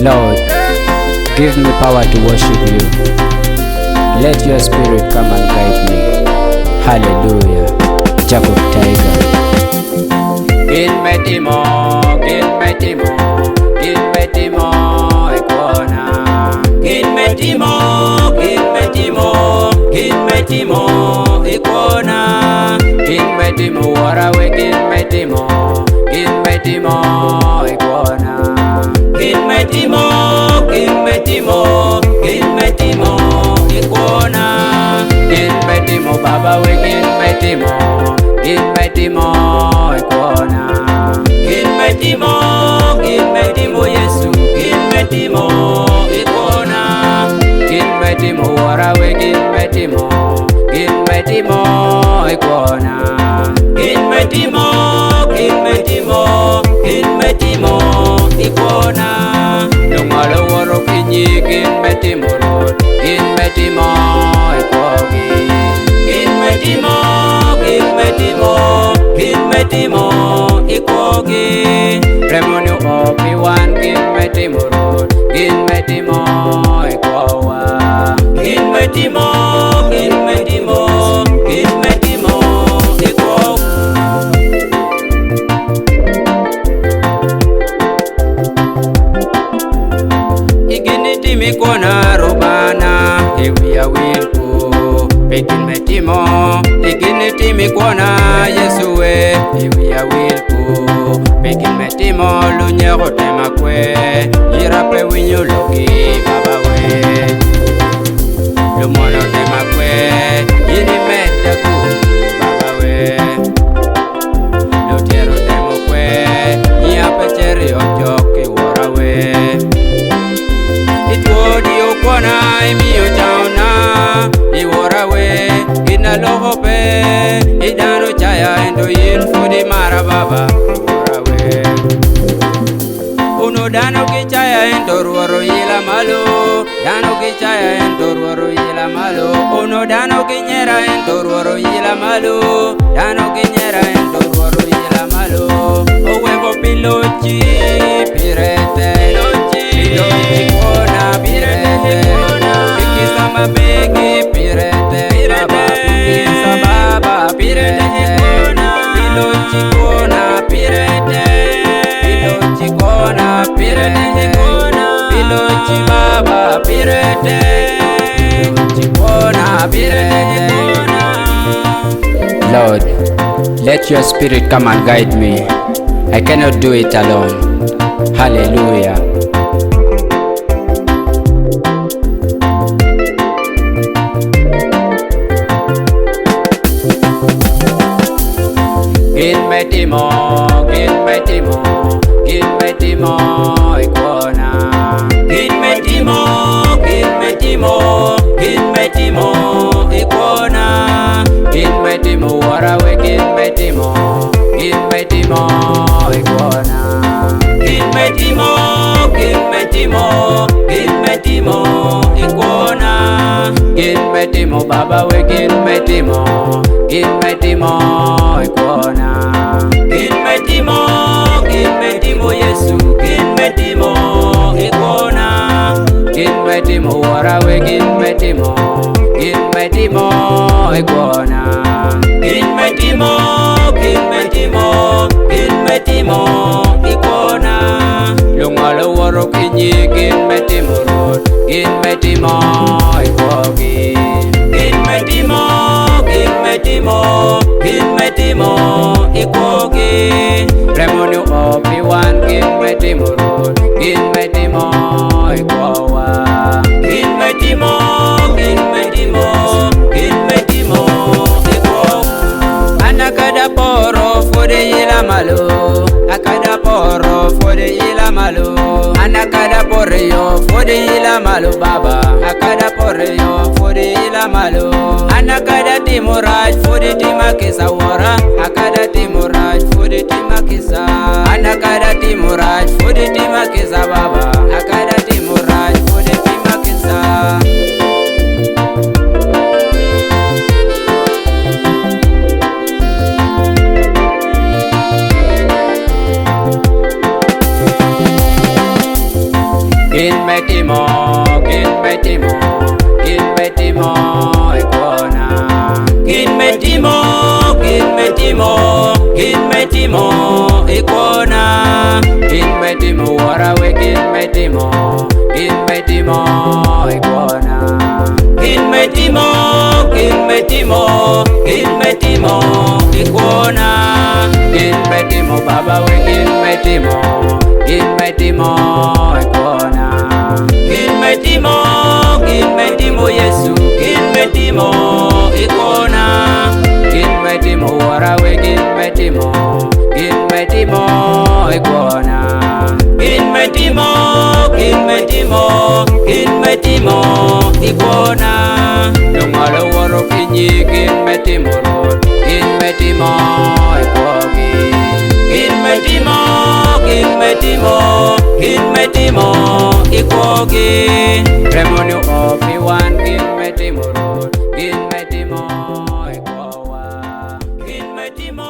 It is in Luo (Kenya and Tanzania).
Lord, give me power to worship you. Let your spirit come and guide me. Hallelujah. Jacob Tiger. Kin me timo, ikona. Kin me timo, ikona. Kin me timo, warawe. Kin me timo, ikona. Kin me timo, ikona. Kin me timo, baba we. Kin me timo, ikona. Kin me timo, Yesu. Kin me timo, ikona. Kin me timo, warawe. Kin me timo, ikona. Kin me timo, ikona. Lumalo waro kinyi. Kin me timo, ikogi. Kin me timo, ikogi. Remonu opi wan. Kin me timo, ikowa. Kin me timo, ikowa. Igini timi kona robana, ewiya wilpo. Pekin me timo, igini timi kona Yesuwe, ewiya wilpo. Pekin me timo, lunyero tema kwe, irape winyo loki baba we. Lumono tema kwe, yini meda ku baba we. Lutiero tema kwe, nyape cheri ojoki wara we. Itwodi okwana imiyo chauna, iwara we. Ina loho pe, idano chaya endo yin fudi mara baba wara we. Uno dano ki chaya endo ruoro yila malo, dano ki chaya endo ruoro yila malo. Uno dano ki nyera endo ruoro yila malo, dano ki nyera endo ruoro yila malo. Owevo pilochi, pirete, pilochi kona pirete, pikisama begi pirete, baba pikisa baba pirete, pilochi kona pirete, pilochi kona pirete, pilochi baba pirete, pilochi kona pirete. Lord, let your spirit come and guide me. I cannot do it alone. Hallelujah. Kin me timo, ikona. Kin me timo, ikona. Kin me timo, warawe. Kin me timo, ikona. Kin me timo, ikona. Kin me timo, baba we. Kin me timo, ikona. Kin me timo, Yesu. Kin me timo, ikona. Kin me timo, warawe. Kin me timo, ikona. Kin me timo, ikona. Lungalo waro kinyi. Kin me timo, ikogi. Kin me timo, ikogi. Remonu opi wan. Kin me timo, ikowa. Kin me timo, ikowa. Anakada poro fode yila malo, akada poro fode yila malo. Anakada poryo fode yila malo baba, akada poryo fode yila malo. Anakada timuraj fode timakisa wara, akada timuraj fode timakisa. Anakada timuraj fode timakisa baba, akada timuraj fode timakisa. metimo, gin metimo, gin metimo ikona. Gin metimo, gin metimo, gin metimo ikona. Gin metimo warawe, gin metimo, gin metimo ikona. Gin metimo, gin metimo, gin metimo ikona. Gin metimo baba we, gin metimo, gin metimo ikona. Gin metimo, gin metimo Yesu, gin metimo ikona. Gin metimo warawe, gin metimo, gin metimo ikona. Gin metimo, gin metimo, gin metimo ikona. Lumalo waro kinyi, gin metimo rod, gin metimo ikogi. Gin metimo, gin metimo, gin metimo ikogi. Remoni opi wan, gin metimo rod, gin metimo ikowa. Gin metimo,